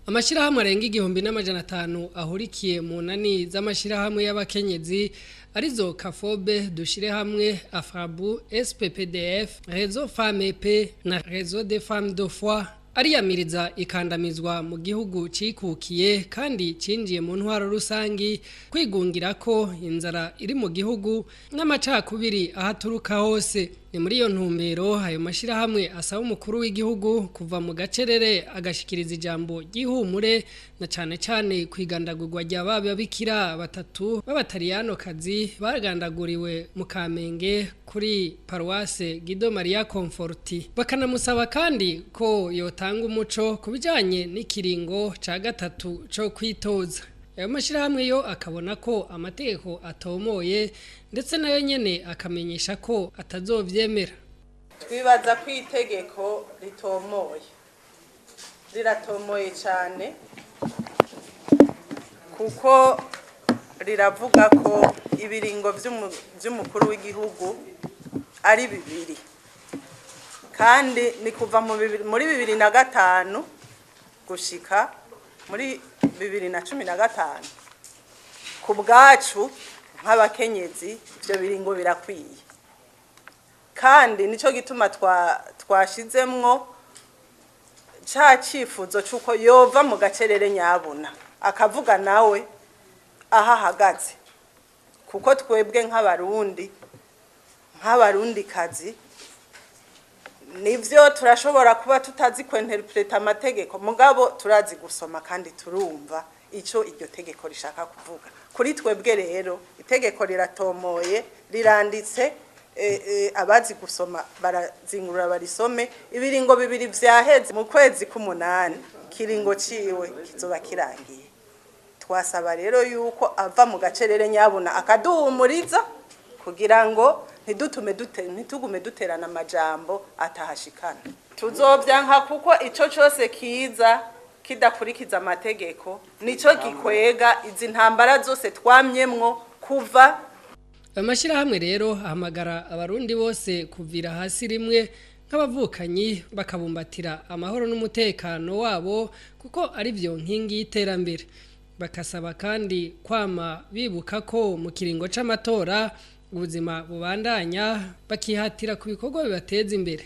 Amashirahamwe arenga 1500 ahurikiye mu nani z'amashirahamwe y'abakenyezi arizo Kafobe dushire hamwe Afrabu SPPDF Réseau Femmes EP na Réseau des Femmes de Foi ariyamiriza ikandamizwa mu gihugu cikukiye kandi cinjiye mu ntwaro rusangi kwigungira ko inzara iri mu gihugu n'amacakubiri ahaturuka hose. Ni muri iyo ntumbero ayo mashirahamwe asaba umukuru w'igihugu kuva mu gacerere agashikiriza ijambo ry'ihumure na cane kwigandagurwa ry'ababikira batatu b'abatariyano kazi bagandaguriwe mu Kamenge kuri Paroisse Guido Maria Conforti. Bakanamusaba kandi ko yotanga umuco kubijanye n'ikiringo ca gatatu co kwitoza. Ayo mashirahamwe yo akabona ko amategeko atomoye ndetse nayo nyene akamenyesha ko atazovyemera. Twibaza ko itegeko riratomoye cyane kuko riravuga ko ibiringo by'umukuru w'igihugu ari bibiri kandi ni kuva muri 2005 gushika muri 2015 ku bwacu nk'abakenyezi ibyo biringo birakwiye kandi nico gituma twashizemwo ca cifuzo cuko yova mu gacerere nyabuna akavuga nawe ahahagaze kuko twebwe nk'abarundi kazi nivyo turashobora kuba tutazi kwenterpreta amategeko mugabo turazi gusoma kandi turumva ico iryo tegeko rishaka kuvuga. Kuri twebwe rero itegeko riratomoye riranditse abazi gusoma barazingurura barisome ibiringo bibiri vyaheze mu kwezi k'umunani kiringo ciwe kizoba kirangiye. Twasaba rero yuko ava mu gacerere nyabuna akaduhumuriza kugira ngo ntitugume duterana amajambo atahashikana. Tuzovyanka kuko ico cyose kiza kidakurikiza amategeko nico gikwega izi ntambara zose twamyemwo kuva. Amashirahamwe rero ahamagara abarundi bose kuvira hasi rimwe nk'abavukanyi bakabumbatira amahoro n'umutekano wabo kuko ari byo nkingi y'iterambere. Bakasaba kandi kwama bibuka ko mu kiringo c'amatora ubuzima bubandanya bakihatira ku bikorwa bibateza imbere.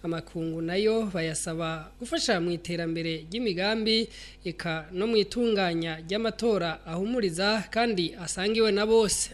Amakungu nayo bayasaba gufasha mu iterambere ry'imigambi eka no mu itunganya ry'amatora ahumuriza kandi asangiwe na bose.